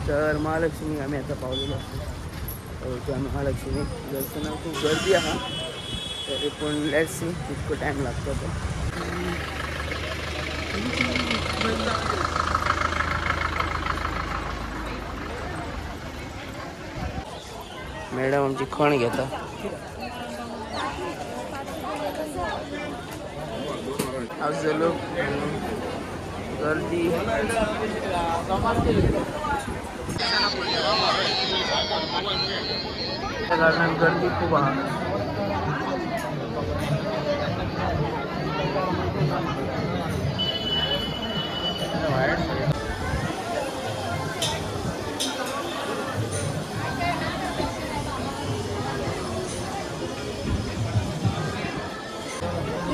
तर महालक्ष्मी आम्ही आता पावलेलो असतो आम्ही महालक्ष्मी दर्शनाला खूप गर्दी आहे तरी पण लेट्स सी कितको टाईम लागतो तो. मॅडम आमची खण घेता. आज लोक गर्दी त्या कारणात गर्दी खूप आहे.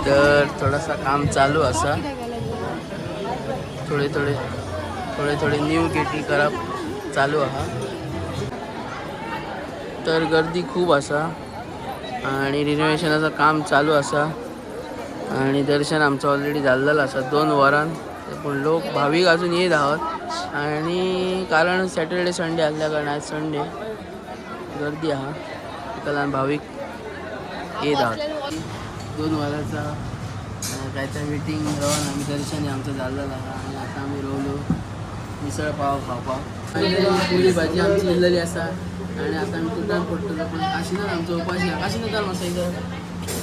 तर थोडासा काम चालू असा थोडे न्यू गेटी करप चालू आहा. तर गर्दी खूप असा आणि रिनोव्हेशनाचं काम चालू असा आणि दर्शन आमचं ऑलरेडी झालेलं असा 2 वरान. पण लोक भाविक अजून येत आहोत आणि कारण सॅटर्डे संडे असल्या कारण आज संडे गर्दी आहा त्याला भाविक येत आहोत. 2 वराचा काहीतरी मीटिंग राहून आम्ही दर्शन आमचं झालेलं आहे आणि आता आम्ही रोवलो मिसळ पाव खावपाक आणि पुरी भाजी आमची इल्लेली असा आणि आता आम्ही तुटान पडटलो. पण काशीनाथ आमचो उपाशी आहे. काशीनाथ काल मासायचं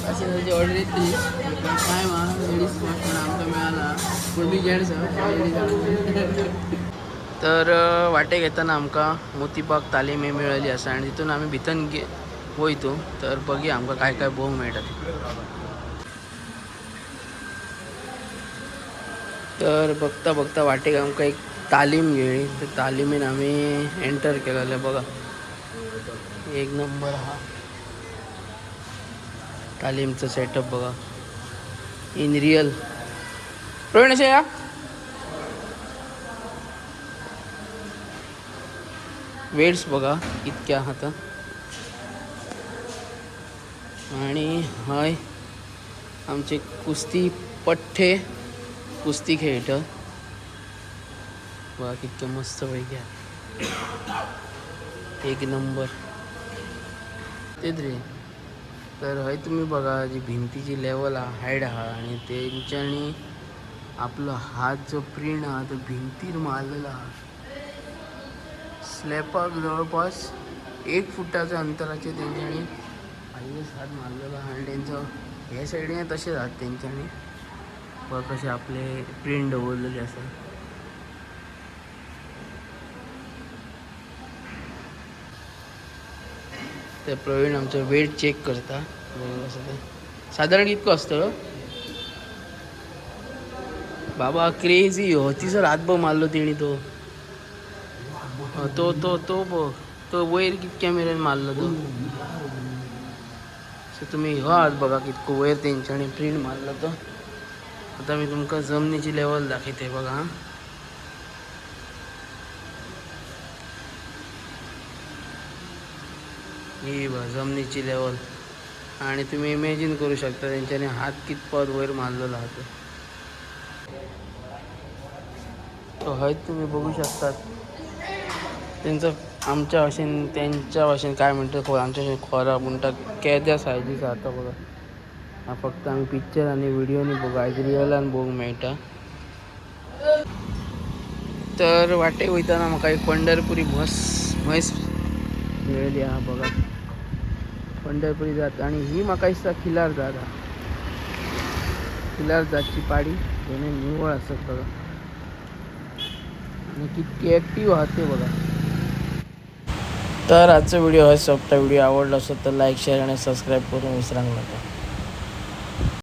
काशीनाथची ऑर्डर येतली पण काय लेडीज स्पॉट पण आमकां मेळाला पूर्वी जेंट्स तर वाटे घेताना आमकां मोतीबाग तालीम मेळ्ळी आसा आणि तितून आम्ही भितन वयतो. तर बघया आमकां काय काय भोवंक मेळटा. तर बघता वाटेक आमकां एक तालीम घेळी. तर तालिमीन आम्ही एंटर केलेलं बघा. एक नंबर हा तालीमचं सेटअप बघा इन रियल. प्रवीण असे या वेट्स बघा इतक्या हाता आणि हय आमचे कुस्ती पठ्ठे कुस्ती खेळत बघा कितके मस्त पैकी एक नंबर तेच रे. तर हय तुम्ही बघा जी भिंतीची लेवल हाईट हा आणि तेंच्यांनी आपला हात जो प्रिंट हा तो भिंतीर मारलेला हा. स्लॅपाक जवळपास 1 फुटाच्या अंतराचे तेंच्यांनी हायवेस हात मारलेला हा आणि त्यांचं ह्या साईडने तसेच हात तेंच्यांनी बघ कसे आपले प्रिंट दवरलेले असा. ते प्रवीण आमचं वेट चेक करता साधारण कितको असतं बाबा. क्रेझी होतीसर हातभर मारलो तेणी तो तो तो तो बघ तो वयर कितक्या मेरेन मारलो तो. सो तुम्ही हो हात बघा कितको वयर तेंच्यांनी प्रिंट मारलो तो. आता मी तुमका जमनीची लेवल दाखवते बघा. ही बघा जमनीची लेवल आणि तुम्ही इमॅजिन करू शकता त्यांच्याने हात कितपत वयर मारलेला हा तो हय तुम्ही बघू शकतात. त्यांचं आमच्या भाषेन त्यांच्या भाषेन काय म्हणतात खो आमच्या भाषेन खोरा म्हणटा केद्या सायजीचा आता बघा. हा फक्त आम्ही पिक्चर आणि व्हिडिओनी बघा आज रिअलान बघूंक मेळटा. तर वाटेक वयताना म्हाका एक पंढरपुरी म्हैस मेळ्ळी हा बघा. पंढरपुरी जात आणि ही म्हाका दिसता खिलार जात हा. खिलार जातची पाडी दोन्ही निवळ असत बघा आणि कितकी ॲक्टिव्ह आहात ते बघा. तर आजचा व्हिडिओ हा सोपता. व्हिडिओ आवडला असेल तर लाईक शेअर आणि सबस्क्राईब करून विसरांक नका.